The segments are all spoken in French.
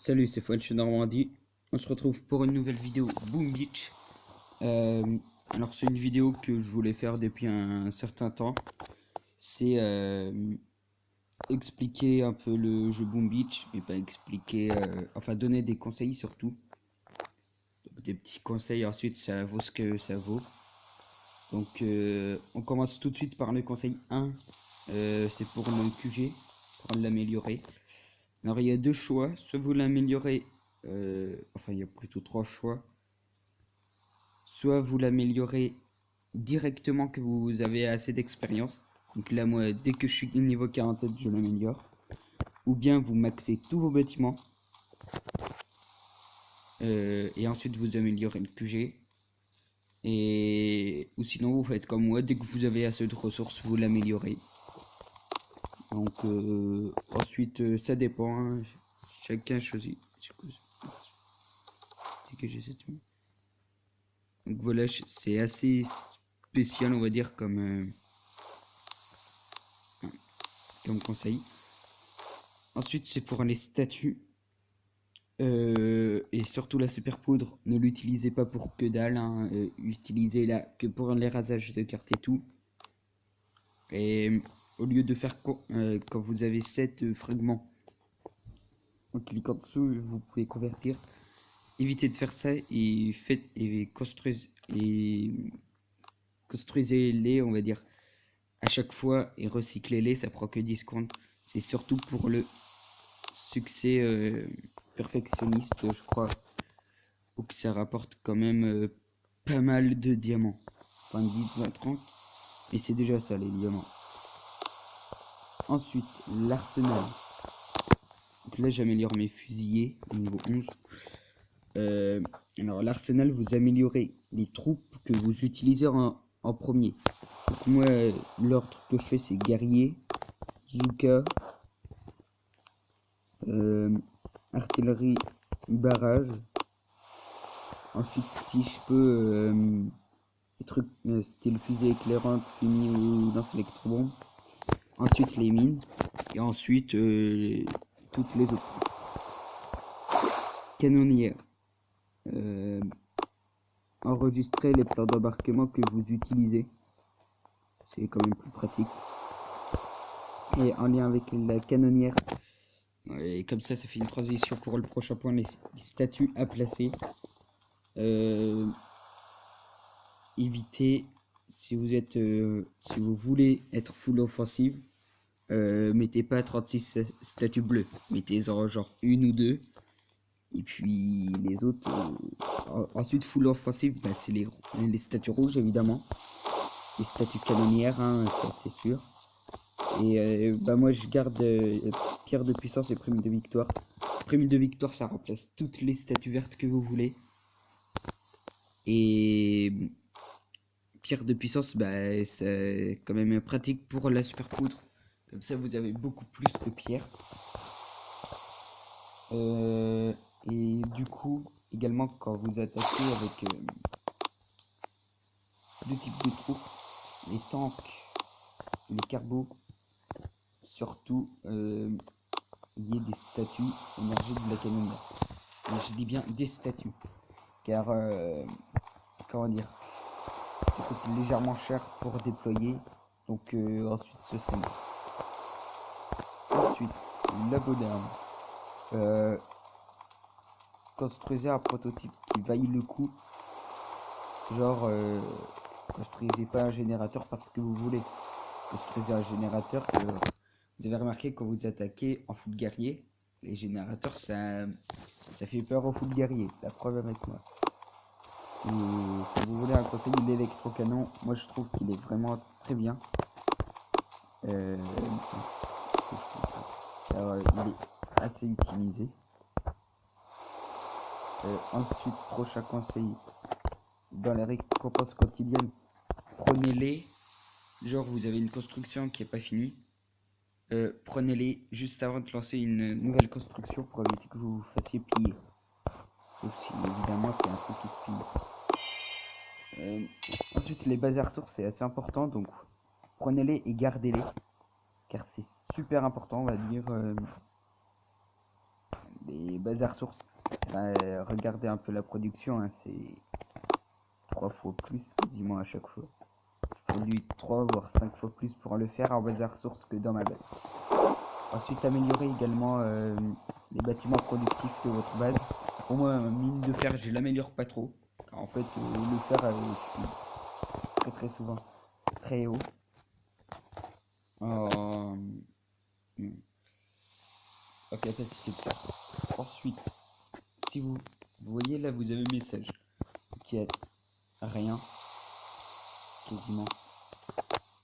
Salut, c'est French Normandie. On se retrouve pour une nouvelle vidéo Boom Beach. Alors c'est une vidéo que je voulais faire depuis un certain temps. C'est expliquer un peu le jeu Boom Beach, mais pas expliquer, enfin donner des conseils surtout. Donc, des petits conseils, ensuite ça vaut ce que ça vaut. Donc on commence tout de suite par le conseil 1. C'est pour le QG, pour l'améliorer. Alors il y a deux choix, soit vous l'améliorez, enfin il y a plutôt trois choix. Soit vous l'améliorez directement que vous avez assez d'expérience. Donc là moi dès que je suis niveau 47 je l'améliore. Ou bien vous maxez tous vos bâtiments. Et ensuite vous améliorez le QG. Ou sinon vous faites comme moi, dès que vous avez assez de ressources vous l'améliorez. Donc ensuite ça dépend, hein. Chacun choisit. C'est que j'ai cette... Donc voilà, c'est assez spécial on va dire comme conseil. Ensuite c'est pour les statues. Et surtout la super poudre, ne l'utilisez pas pour que dalle, hein. Utilisez-la que pour les rasages de cartes et tout. Et au lieu de faire quand vous avez 7 fragments en cliquant dessous, vous pouvez convertir. Évitez de faire ça et construisez-les, on va dire, à chaque fois et recyclez-les, ça prend que 10 secondes. C'est surtout pour le succès perfectionniste, je crois, ou que ça rapporte quand même pas mal de diamants. Enfin 10, 20, 30, et c'est déjà ça les diamants. Ensuite, l'arsenal. Donc là j'améliore mes fusillés au niveau 11. Alors l'arsenal, vous améliorez les troupes que vous utilisez en premier. Donc moi l'ordre que je fais c'est guerrier, Zuka, artillerie, barrage. Ensuite si je peux les trucs style fusée éclairante, fumée ou lance électrobombe. Ensuite les mines et ensuite toutes les autres canonnières. Enregistrer les plans d'embarquement que vous utilisez, c'est quand même plus pratique. Et en lien avec la canonnière, et comme ça fait une transition pour le prochain point, les statues à placer. Évitez, si vous voulez être full offensive, mettez pas 36 statues bleues, mettez-en genre une ou deux. Et puis les autres, ensuite full offensive, bah, c'est les statues rouges évidemment, les statues canonnières, hein, ça c'est sûr. Et bah moi je garde pierre de puissance et prime de victoire. Prime de victoire ça remplace toutes les statues vertes que vous voulez. Et pierre de puissance, bah c'est quand même pratique pour la super poudre. Comme ça vous avez beaucoup plus de pierres. Et du coup, également quand vous attaquez avec deux types de troupes, les tanks, les carbos, surtout il y ait des statues émergées de la canonnière. Et je dis bien des statues, car comment dire, ça coûte légèrement cher pour déployer, donc ensuite ce serait mieux. Ensuite, labo d'armes. Construisez un prototype qui vaille le coup, genre construisez pas un générateur parce que vous voulez, construisez un générateur que vous avez remarqué quand vous attaquez en full guerrier, les générateurs ça fait peur au full guerrier, la preuve avec moi. Et si vous voulez un conseil, l'électrocanon, moi je trouve qu'il est vraiment très bien. Alors, il est assez utilisé. Ensuite, prochain conseil, dans les récompenses quotidiennes, prenez-les, genre vous avez une construction qui n'est pas finie, prenez-les juste avant de lancer une nouvelle construction pour éviter que vous vous fassiez piller. Sauf si évidemment c'est un truc qui se pille. Ensuite les bases à ressources c'est assez important, donc prenez-les et gardez-les, car c'est super important on va dire. les bazar sources. Regardez un peu la production, hein, c'est 3 fois plus quasiment à chaque fois. Je produis 3 voire 5 fois plus pour le faire en bazar source que dans ma base. Ensuite, améliorer également les bâtiments productifs de votre base. Pour moi, mine de fer, je l'améliore pas trop. Car en fait, le fer, je suis très souvent très haut. En capacité de fer. Ensuite, si vous voyez là, vous avez un message qui a rien, quasiment.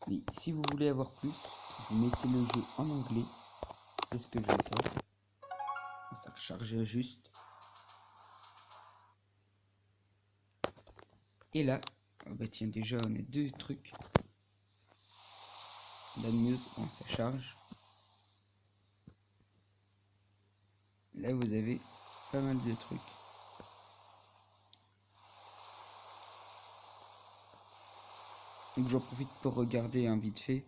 Mais si vous voulez avoir plus, vous mettez le jeu en anglais. C'est ce que je vais faire. Ça recharge juste. Et là, oh bah tiens, déjà on a 2 trucs. La news, bon, ça charge. Là vous avez pas mal de trucs. Donc j'en profite pour regarder un vite fait.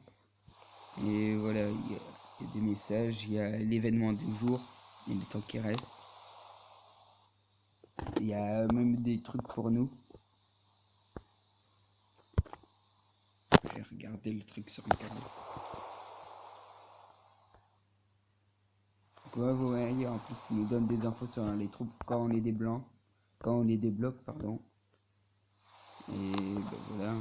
Et voilà, il y a des messages, il y a l'événement du jour, il y a les temps qui restent. Il y a même des trucs pour nous. J'ai regardé le truc sur internet. Ouais, vous voyez, en plus il nous donne des infos sur les troupes quand on les débloque, pardon. Et ben voilà.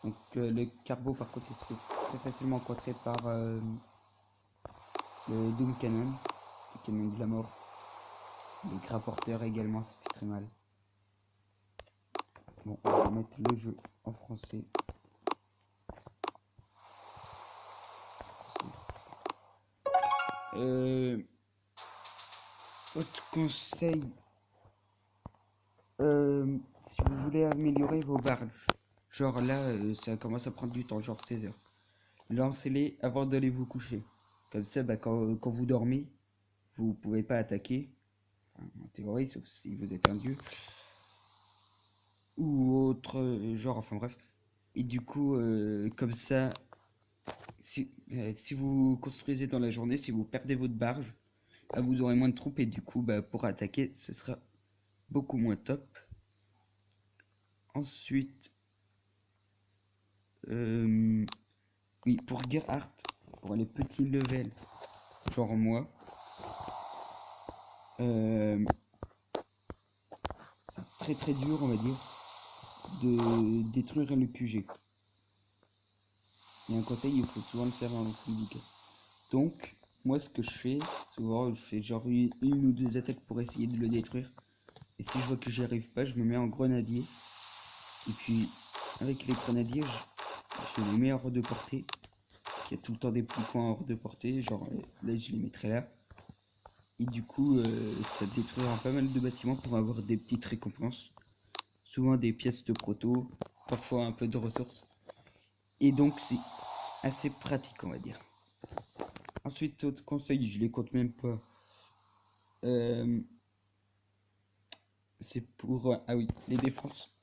Donc le carbo par contre il se fait très facilement contrer par le Doom Cannon, le canon de la mort. Les rapporteurs également, ça fait très mal. Bon, on va mettre le jeu en français. Autre conseil, si vous voulez améliorer vos barges, genre là, ça commence à prendre du temps, genre 16 heures. Lancez-les avant d'aller vous coucher. Comme ça, bah, quand vous dormez, vous pouvez pas attaquer. Enfin, en théorie, sauf si vous êtes un dieu. Ou autre genre, enfin bref. Et du coup, comme ça, si vous construisez dans la journée, si vous perdez votre barge, bah, vous aurez moins de troupes et du coup, bah, pour attaquer, ce sera beaucoup moins top. Ensuite, oui, pour Gerhardt, pour les petits levels, genre moi, c'est très très dur, on va dire, de détruire le QG. Et un conseil, il faut souvent le faire en full week-end. Donc, moi, ce que je fais, souvent, je fais genre une ou 2 attaques pour essayer de le détruire. Et si je vois que j'y arrive pas, je me mets en grenadier. Et puis, avec les grenadiers, je les mets hors de portée. Il y a tout le temps des petits coins hors de portée. Genre, là, je les mettrai là. Et du coup, ça détruira pas mal de bâtiments pour avoir des petites récompenses. Souvent des pièces de proto, parfois un peu de ressources. Et donc, c'est assez pratique, on va dire. Ensuite, autre conseil, je les compte même pas. C'est pour... ah oui, les défenses.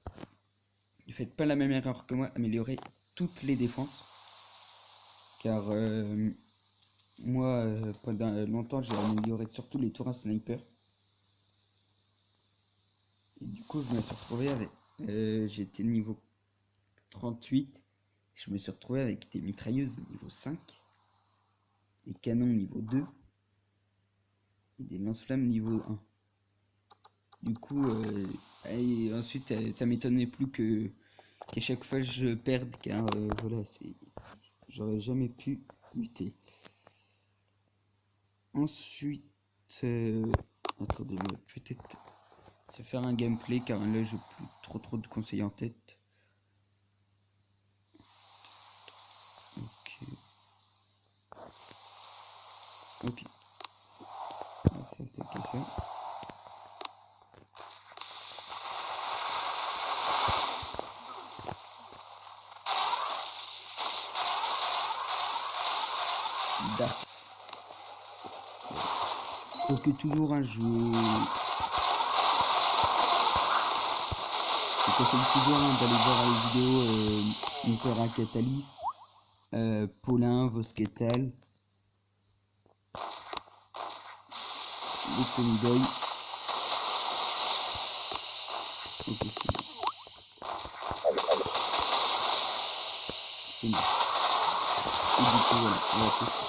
Ne faites pas la même erreur que moi, améliorez toutes les défenses. Car moi, pendant longtemps, j'ai amélioré surtout les tours à sniper. Et du coup, je me suis retrouvé avec... j'étais niveau 38. Je me suis retrouvé avec des mitrailleuses niveau 5. Des canons niveau 2. Et des lance-flammes niveau 1. Du coup, et ensuite, ça m'étonnait plus qu'à chaque fois je perde, car voilà, j'aurais jamais pu lutter. Ensuite, attendez-moi, peut-être se faire un gameplay, car là, j'ai plus trop de conseils en tête. Ok. On va s'attaquer ça. Dark. Donc toujours un jeu. Je conseille toujours d'aller voir les vidéos Impera Catalyst, Paulin, Vosketal. le Tony Boy. Ok, c'est bon. Et du coup, voilà, on va pousser.